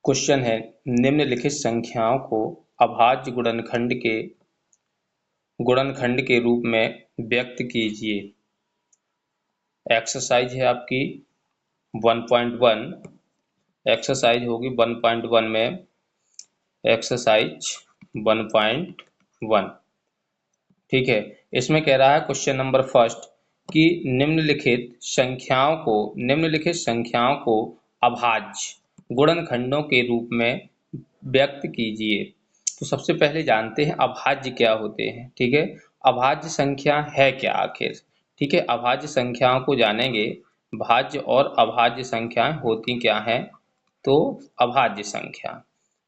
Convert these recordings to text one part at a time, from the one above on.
Question है, निम्नलिखित संख्याओं को अभाज्य गुणनखंड के रूप में व्यक्त कीजिए। एक्सरसाइज है आपकी 1.1। एक्सरसाइज होगी 1.1 में एक्सरसाइज 1.1। ठीक है, इसमें कह रहा है क्वेश्चन नंबर फर्स्ट कि निम्नलिखित संख्याओं को अभाज्य गुणनखंडों के रूप में व्यक्त कीजिए। तो सबसे पहले जानते हैं अभाज्य क्या होते हैं। ठीक है, अभाज्य संख्या है क्या आखिर। ठीक है, अभाज्य संख्याओं को जानेंगे। भाज्य और अभाज्य संख्याएं होती क्या हैं। तो अभाज्य संख्या,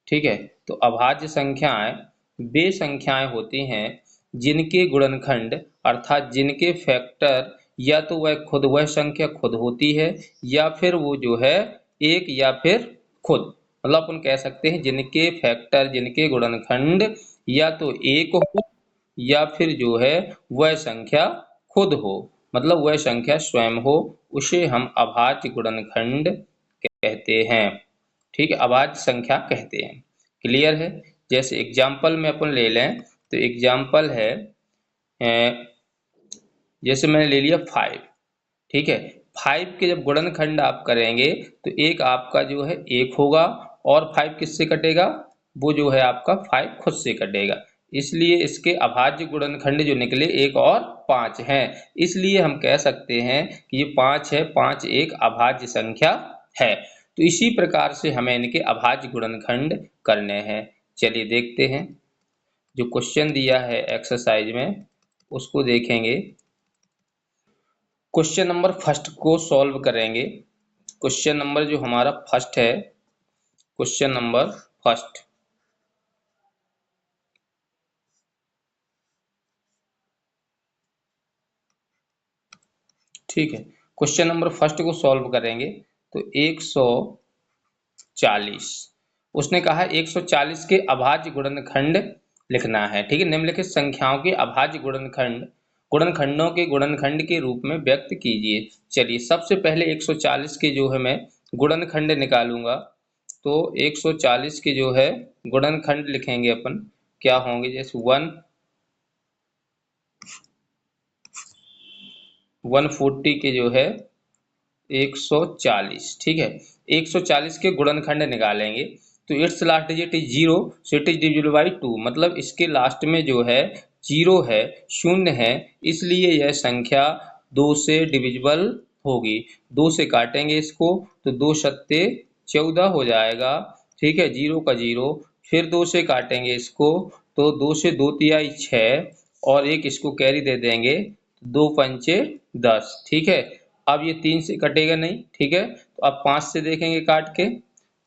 ठीक है, तो अभाज्य संख्याएं वे संख्याएं होती हैं जिनके गुणनखंड अर्थात जिनके फैक्टर या तो वह संख्या खुद होती है या फिर वो जो है एक या फिर खुद, मतलब अपन कह सकते हैं जिनके फैक्टर जिनके गुणनखंड या तो एक हो या फिर जो है वह संख्या खुद हो, मतलब वह संख्या स्वयं हो, उसे हम अभाज्य गुणनखंड कहते हैं। ठीक है, अभाज्य संख्या कहते हैं। क्लियर है। जैसे एग्जाम्पल में अपन ले लें तो एग्जाम्पल है जैसे मैंने ले लिया 5। ठीक है, 5 के जब गुणनखंड आप करेंगे तो एक आपका जो है एक होगा और 5 किससे कटेगा, वो जो है आपका 5 खुद से कटेगा। इसलिए इसके अभाज्य गुणनखंड जो निकले एक और 5 हैं। इसलिए हम कह सकते हैं कि ये 5 है, 5 एक अभाज्य संख्या है। तो इसी प्रकार से हमें इनके अभाज्य गुणनखंड करने हैं। चलिए देखते हैं, जो क्वेश्चन दिया है एक्सरसाइज में उसको देखेंगे। क्वेश्चन नंबर फर्स्ट को सॉल्व करेंगे। क्वेश्चन नंबर जो हमारा फर्स्ट है, क्वेश्चन नंबर फर्स्ट, ठीक है, क्वेश्चन नंबर फर्स्ट को सॉल्व करेंगे तो 140 उसने कहा 140 के अभाज्य गुणनखंड लिखना है। ठीक है, निम्नलिखित संख्याओं के अभाज्य गुणनखंडों के गुणनखंड के रूप में व्यक्त कीजिए। चलिए सबसे पहले 140 के जो है मैं गुणनखंड निकालूंगा। तो 140 के जो है गुणनखंड लिखेंगे अपन, क्या होंगे, जैसे 140 के जो है 140। ठीक है, 140 के गुणनखंड निकालेंगे तो it's last digit is 0, so it is divisible by 2, मतलब इसके लास्ट में जो है 0 है, शून्य है, इसलिए यह संख्या 2 से डिविजिबल होगी। 2 से काटेंगे इसको तो 2 सत्ते 14 हो जाएगा। ठीक है, 0 का 0, फिर 2 से काटेंगे इसको तो 2 से 2 तिहाई 6 और एक इसको कैरी दे देंगे, 2 पंचे 10। ठीक है, अब ये 3 से कटेगा नहीं। ठीक है, तो अब 5 से देखेंगे काट के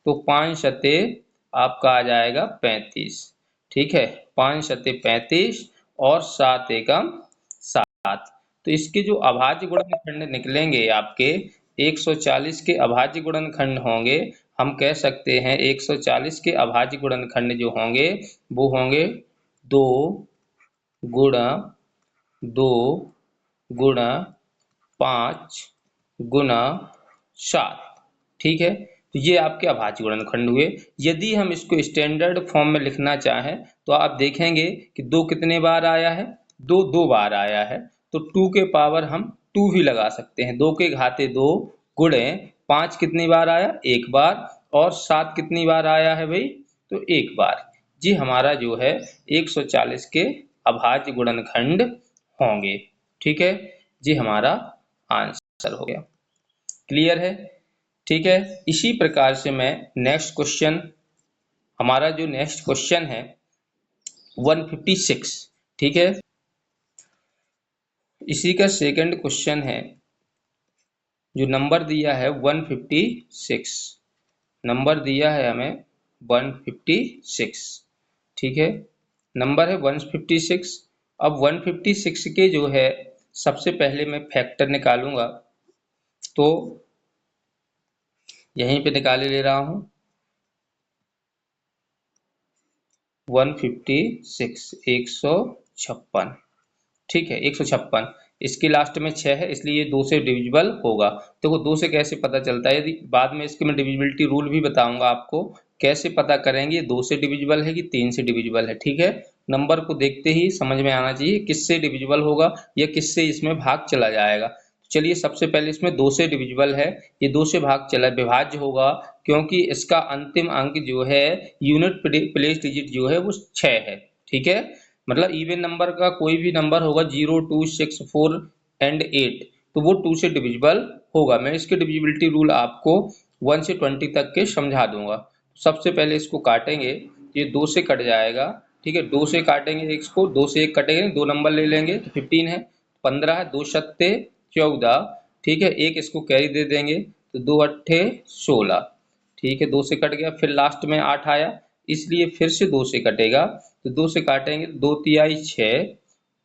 तो 5 सत्ते आपका आ जाएगा 35। ठीक है, 5 सत्ते 35 और 7 एकम 7। तो इसके जो अभाज्य गुणनखंड निकलेंगे आपके 140 के अभाज्य गुणनखंड होंगे, हम कह सकते हैं 140 के अभाज्य गुणनखंड जो होंगे वो होंगे 2 गुणा 2 गुणा 5 गुणा 7। ठीक है, तो ये आपके अभाज्य गुणनखंड हुए। यदि हम इसको स्टैंडर्ड फॉर्म में लिखना चाहें तो आप देखेंगे कि 2 कितने बार आया है, 2 बार आया है, तो 2 के पावर हम 2 भी लगा सकते हैं। 2 के घाते 2 गुणे 5 कितनी बार आया, 1 बार, और 7 कितनी बार आया है भाई, तो 1 बार। जी हमारा जो है 140 के अभाज्य गुणनखंड होंगे। ठीक है, जी हमारा आंसर हो गया। क्लियर है। ठीक है, इसी प्रकार से मैं नेक्स्ट क्वेश्चन, हमारा जो नेक्स्ट क्वेश्चन है 156। ठीक है, इसी का सेकंड क्वेश्चन है, जो नंबर दिया है 156, नंबर दिया है हमें 156। ठीक है, नंबर है 156। अब 156 के जो है सबसे पहले मैं फैक्टर निकालूंगा, तो यहीं पे निकाले ले रहा हूं 156 156। ठीक है, 156, इसके लास्ट में 6 है इसलिए ये 2 से डिविजिबल होगा। देखो 2 से कैसे पता चलता है, यदि बाद में इसके मैं डिविजिबिलिटी रूल भी बताऊंगा आपको, कैसे पता करेंगे 2 से डिविजिबल है कि 3 से डिविजिबल है। ठीक है, नंबर को देखते ही समझ में आना चाहिए किससे डिविजिबल होगा या किससे इसमें भाग चला जाएगा। चलिए सबसे पहले इसमें 2 से डिविजिबल है, ये 2 से भाग चला विभाज्य होगा क्योंकि इसका अंतिम अंक जो है यूनिट प्लेस डिजिट जो है वो 6 है। ठीक है, मतलब इवन नंबर का कोई भी नंबर होगा 0, 2, 6, 4 एंड 8 तो वो 2 से डिविजिबल होगा। मैं इसके डिविजिबिलिटी रूल आपको 1 से 20 तक के समझा दूंगा। सबसे पहले इसको काटेंगे, ये 2 से कट जाएगा। ठीक है, 2 से काटेंगे इसको, 2 से 1 कटेंगे, 2 नंबर ले लेंगे तो 15 है, 15 है, 2 सत्ते 14। ठीक है, एक इसको कैरी दे देंगे तो 2 अट्ठे 16। ठीक है, 2 से कट गया, फिर लास्ट में 8 आया इसलिए फिर से 2 से कटेगा तो 2 से काटेंगे, 2 तिहाई 6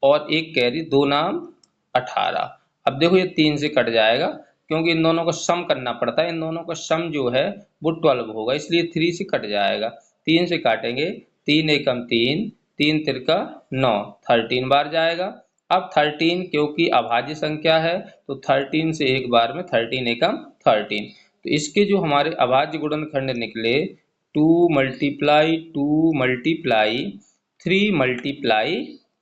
और एक कैरी, 2 नाम 18। अब देखो ये 3 से कट जाएगा क्योंकि इन दोनों को सम करना पड़ता है, इन दोनों का सम जो है वो 12 होगा इसलिए 3 से कट जाएगा। 3 से काटेंगे, 3 एकम 3, 3 तिरका 9, 13 बार जाएगा। अब 13 क्योंकि अभाज्य संख्या है तो 13 से एक बार में 13 एकम 13, तो इसके जो हमारे अभाज्य गुणनखंड निकले 2 मल्टीप्लाई 2 मल्टीप्लाई 3 मल्टीप्लाई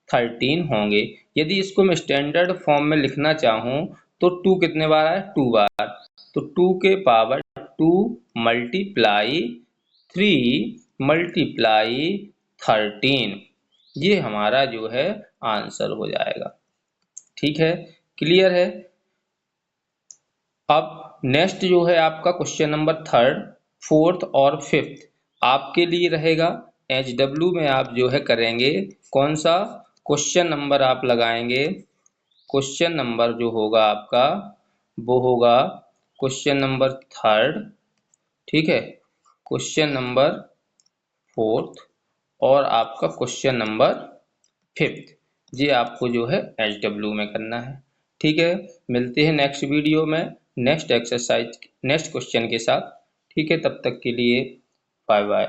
13 होंगे। यदि इसको मैं स्टैंडर्ड फॉर्म में लिखना चाहूँ तो 2 कितने बार आए, 2 बार, तो 2 के पावर 2 मल्टीप्लाई 3 मल्टीप्लाई 13, ये हमारा जो है आंसर हो जाएगा। ठीक है, क्लियर है। अब नेक्स्ट जो है आपका क्वेश्चन नंबर 3, 4th और 5th आपके लिए रहेगा। HW में आप जो है करेंगे कौन सा क्वेश्चन नंबर आप लगाएंगे, क्वेश्चन नंबर जो होगा आपका वो होगा क्वेश्चन नंबर 3rd, ठीक है, क्वेश्चन नंबर 4th और आपका क्वेश्चन नंबर 5th, ये आपको जो है HW में करना है। ठीक है, मिलते हैं नेक्स्ट वीडियो में नेक्स्ट एक्सरसाइज नेक्स्ट क्वेश्चन के साथ। ठीक है, तब तक के लिए बाय बाय।